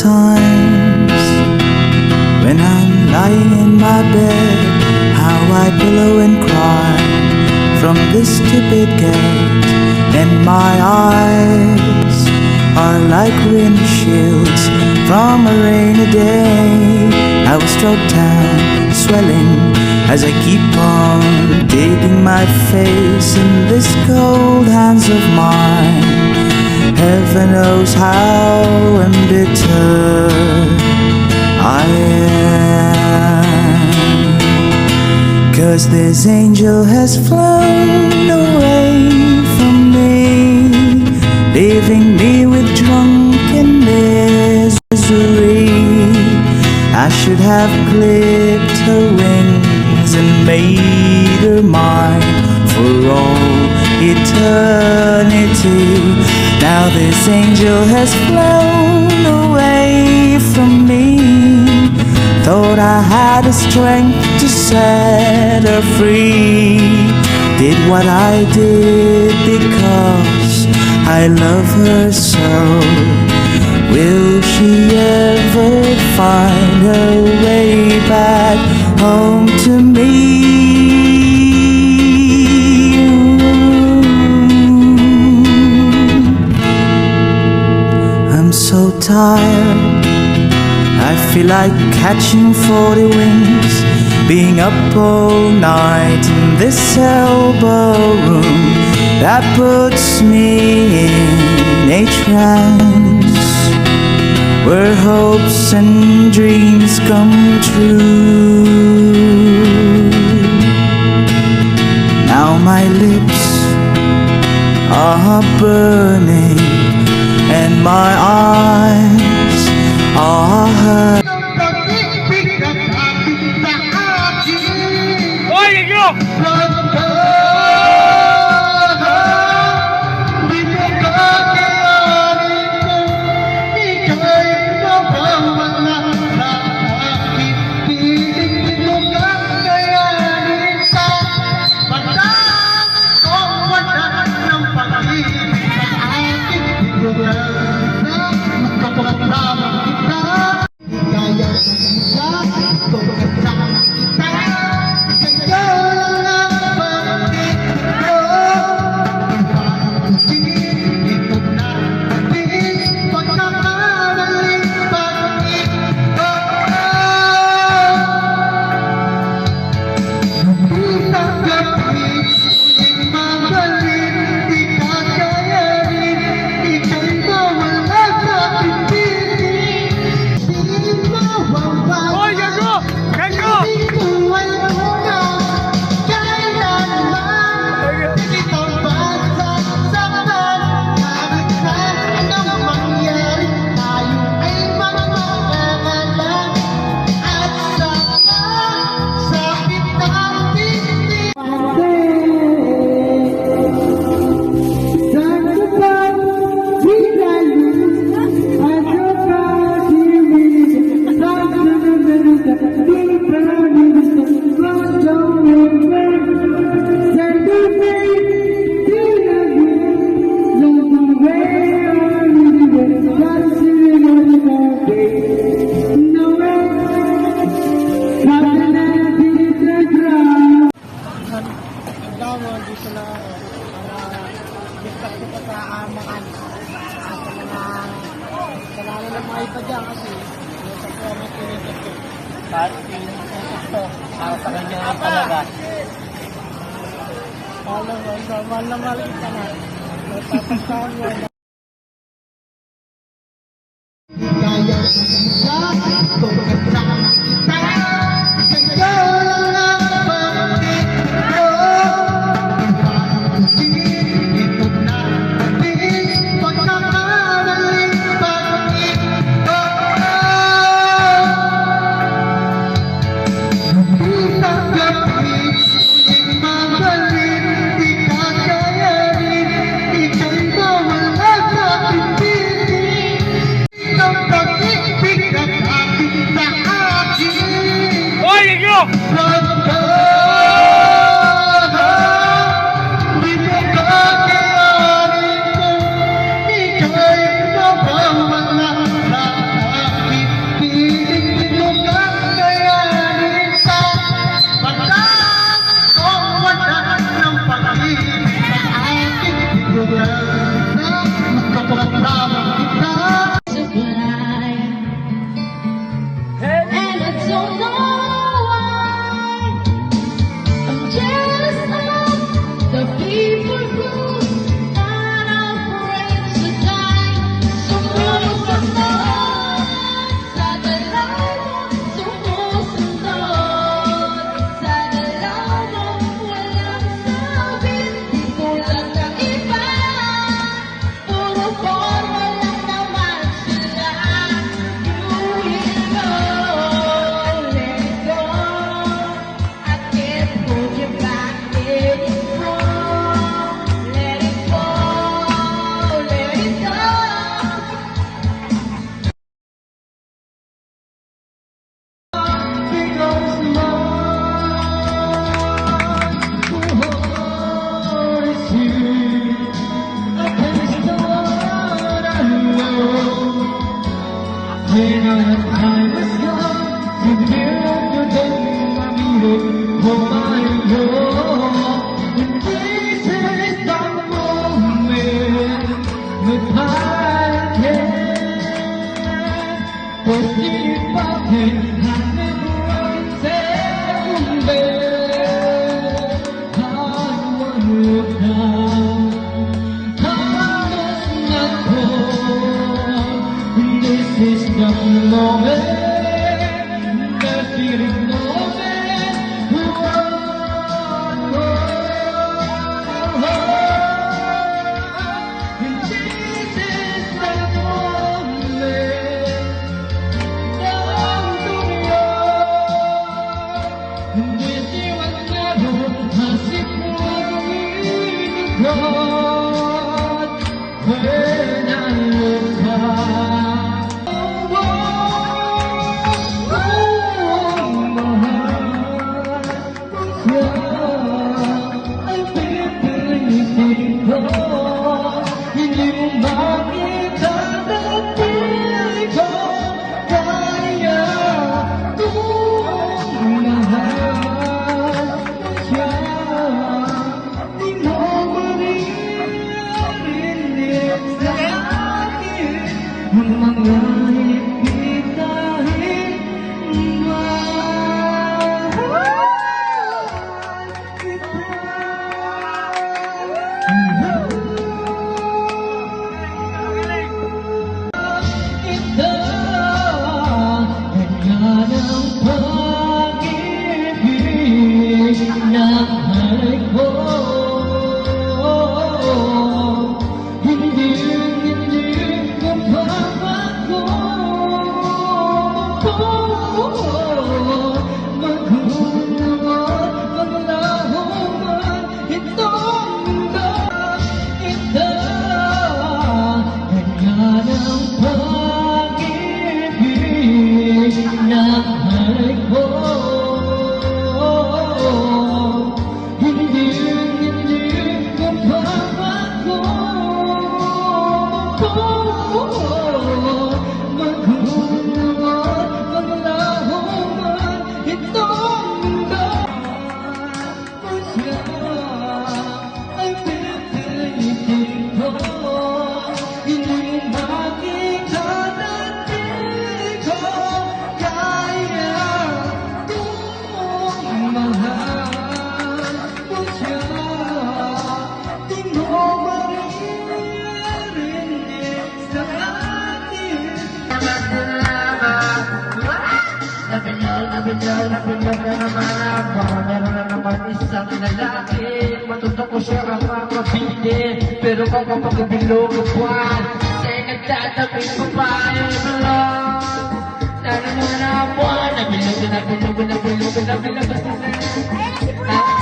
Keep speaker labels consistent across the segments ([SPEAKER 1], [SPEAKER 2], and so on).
[SPEAKER 1] times when I'm lying in my bed, how I pillow and cry from this stupid gate. And my eyes are like windshields from a rainy day. I was struck down, swelling as I keep on digging my face in this cold hands of mine. Heaven knows how embittered I am, 'cause this angel has flown away from me, leaving me with drunken misery. I should have clipped her wings and made her mine for all eternity. Now this angel has flown away from me. Thought I had the strength to set her free. Did what I did because I love her so. Will she ever find her way back home to me? I'm so tired, I feel like catching 40 wings, being up all night in this elbow room that puts me in a trance, where hopes and dreams come true. Now my lips are burning and my eyes are hurt.
[SPEAKER 2] Para sa kanya ang talaga.
[SPEAKER 3] Mahal na mahal kita na. Natapagtaan mo na.
[SPEAKER 4] When our time is gone, together then I meet for my love. And this is the moment that I can perceive nothing and never say I want you now. This is the moment, the feeling moment. And this is the moment, down to the earth. And this you and never has it moving God. When I look back.
[SPEAKER 2] Nabilog na naman ako. Meron na naman isang lalaki. Matutok ko siya ang makapili. Pero kapag bilog ang buwan, sa'yo nagtatabing babae malong. Nanananapo, nabilog na nabilog na nabilog na nabilog na ang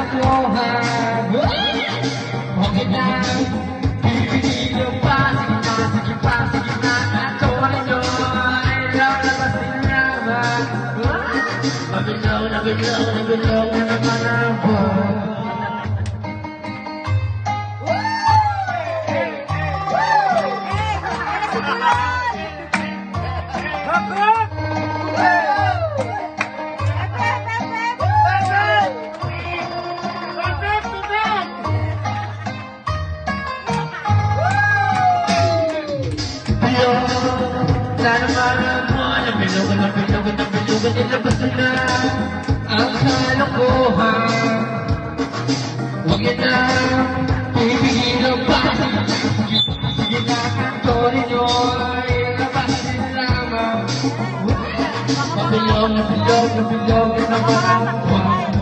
[SPEAKER 2] kalokohan. Okay na, pipigil pa, sige pa, sige na, ako rin lalabas din naman. Nabilog na naman ako. Nilabas na ang kalokohan. Huwag yan na pipigilan pa. Sige na ang tori nyo ay labasin lamang. Nabilog na naman ang buwan.